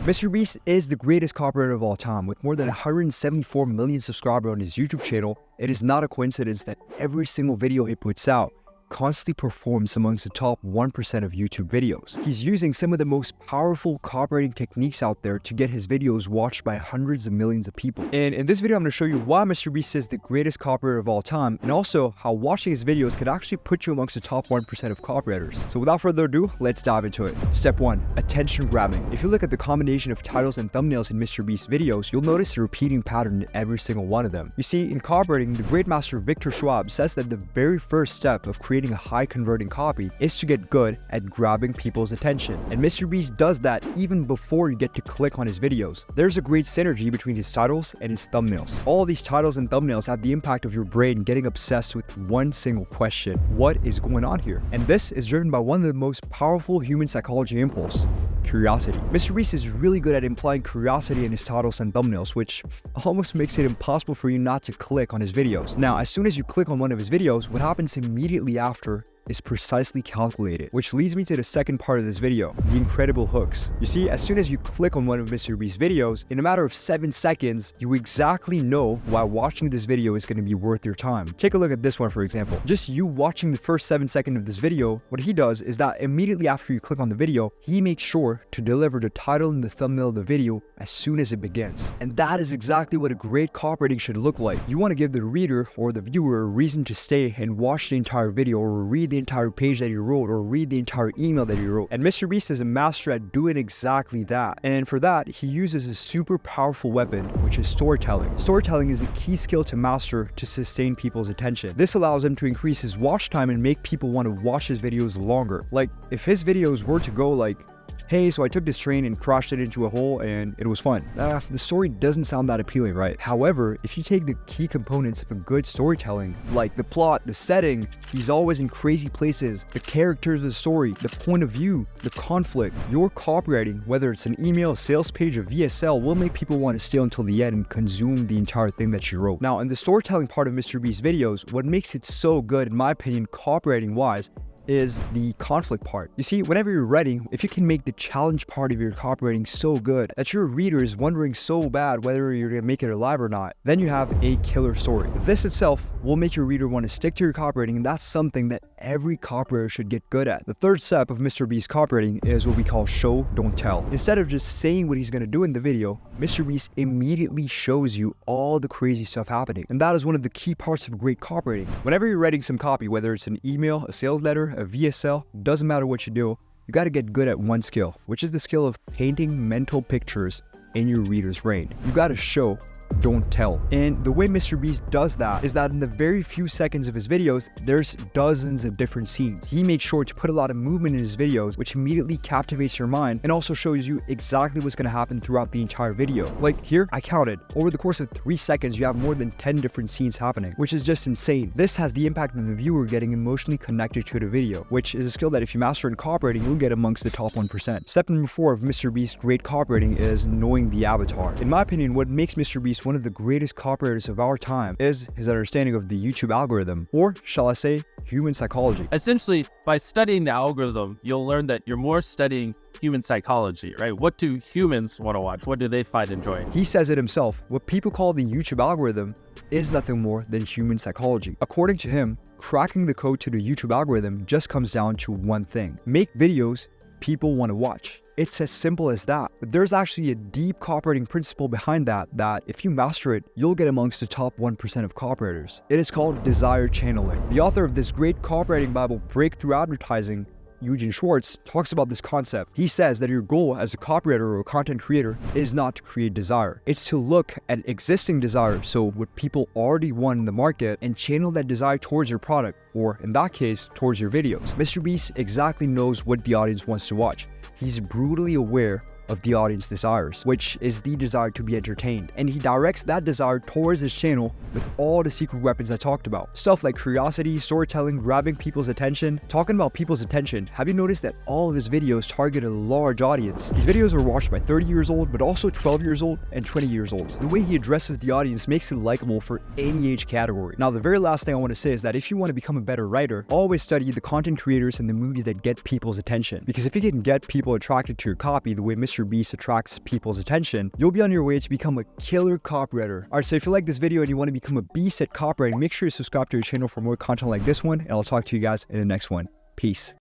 MrBeast is the greatest copywriter of all time. With more than 174 million subscribers on his YouTube channel, it is not a coincidence that every single video he puts out constantly performs amongst the top 1% of YouTube videos. He's using some of the most powerful copywriting techniques out there to get his videos watched by hundreds of millions of people. And in this video, I'm going to show you why MrBeast is the greatest copywriter of all time, and also how watching his videos could actually put you amongst the top 1% of copywriters. So without further ado, let's dive into it. Step 1. Attention grabbing. If you look at the combination of titles and thumbnails in MrBeast videos, you'll notice a repeating pattern in every single one of them. You see, in copywriting, the great master Victor Schwab says that the very first step of creating a high converting copy is to get good at grabbing people's attention. And MrBeast does that even before you get to click on his videos. There's a great synergy between his titles and his thumbnails. All these titles and thumbnails have the impact of your brain getting obsessed with one single question: what is going on here? And this is driven by one of the most powerful human psychology impulse: curiosity. MrBeast is really good at implying curiosity in his titles and thumbnails, which almost makes it impossible for you not to click on his videos. Now, as soon as you click on one of his videos, what happens immediately after is precisely calculated, which leads me to the second part of this video: the incredible hooks. You see, as soon as you click on one of MrBeast's videos, in a matter of 7 seconds, you exactly know why watching this video is going to be worth your time. Take a look at this one, for example. Just you watching the first 7 seconds of this video, what he does is that immediately after you click on the video, he makes sure to deliver the title and the thumbnail of the video as soon as it begins. And that is exactly what a great copywriting should look like. You want to give the reader or the viewer a reason to stay and watch the entire video, or read the entire page that you wrote, or read the entire email that you wrote. And MrBeast is a master at doing exactly that. And for that, he uses a super powerful weapon, which is storytelling. Storytelling is a key skill to master to sustain people's attention. This allows him to increase his watch time and make people want to watch his videos longer. Like, if his videos were to go like, "Hey, so I took this train and crashed it into a hole and it was fun," the story doesn't sound that appealing, right? However, if you take the key components of a good storytelling, like the plot, the setting, he's always in crazy places, the characters of the story, the point of view, the conflict, your copywriting, whether it's an email, a sales page, a VSL, will make people want to stay until the end and consume the entire thing that you wrote. Now, in the storytelling part of MrBeast's videos, what makes it so good, in my opinion, copywriting wise, is the conflict part. You see, whenever you're writing, if you can make the challenge part of your copywriting so good that your reader is wondering so bad whether you're gonna make it alive or not, then you have a killer story. This itself will make your reader want to stick to your copywriting, and that's something that every copywriter should get good at. The third step of MrBeast copywriting is what we call show, don't tell. Instead of just saying what he's gonna do in the video, MrBeast immediately shows you all the crazy stuff happening. And that is one of the key parts of great copywriting. Whenever you're writing some copy, whether it's an email, a sales letter, a VSL, doesn't matter what you do, you got to get good at one skill, which is the skill of painting mental pictures in your reader's brain. You got to show, don't tell. And the way MrBeast does that is that in the very few seconds of his videos, there's dozens of different scenes. He makes sure to put a lot of movement in his videos, which immediately captivates your mind and also shows you exactly what's going to happen throughout the entire video. Like here, I counted. Over the course of 3 seconds, you have more than 10 different scenes happening, which is just insane. This has the impact of the viewer getting emotionally connected to the video, which is a skill that if you master in copywriting, you'll get amongst the top 1%. Step number 4 of MrBeast's great copywriting is knowing the avatar. In my opinion, what makes MrBeast one of the greatest copywriters of our time is his understanding of the YouTube algorithm, or shall I say, human psychology. Essentially, by studying the algorithm, you'll learn that you're more studying human psychology, right? What do humans want to watch? What do they find enjoying? He says it himself. What people call the YouTube algorithm is nothing more than human psychology. According to him, cracking the code to the YouTube algorithm just comes down to one thing: make videos people want to watch. It's as simple as that. But there's actually a deep copywriting principle behind that if you master it, you'll get amongst the top 1% of copywriters. It is called desire channeling. The author of this great copywriting Bible, Breakthrough Advertising, Eugene Schwartz, talks about this concept. He says that your goal as a copywriter or a content creator is not to create desire. It's to look at existing desire, so what people already want in the market, and channel that desire towards your product, or in that case, towards your videos. MrBeast exactly knows what the audience wants to watch. He's brutally aware of the audience desires, which is the desire to be entertained. And he directs that desire towards his channel with all the secret weapons I talked about. Stuff like curiosity, storytelling, grabbing people's attention. Talking about people's attention, have you noticed that all of his videos target a large audience? His videos are watched by 30 years old, but also 12 years old and 20 years old. The way he addresses the audience makes it likable for any age category. Now, the very last thing I want to say is that if you want to become a better writer, always study the content creators and the movies that get people's attention. Because if you can get people attracted to your copy the way Mr. MrBeast attracts people's attention, you'll be on your way to become a killer copywriter. Alright, so if you like this video and you want to become a beast at copywriting, make sure you subscribe to your channel for more content like this one, and I'll talk to you guys in the next one. Peace.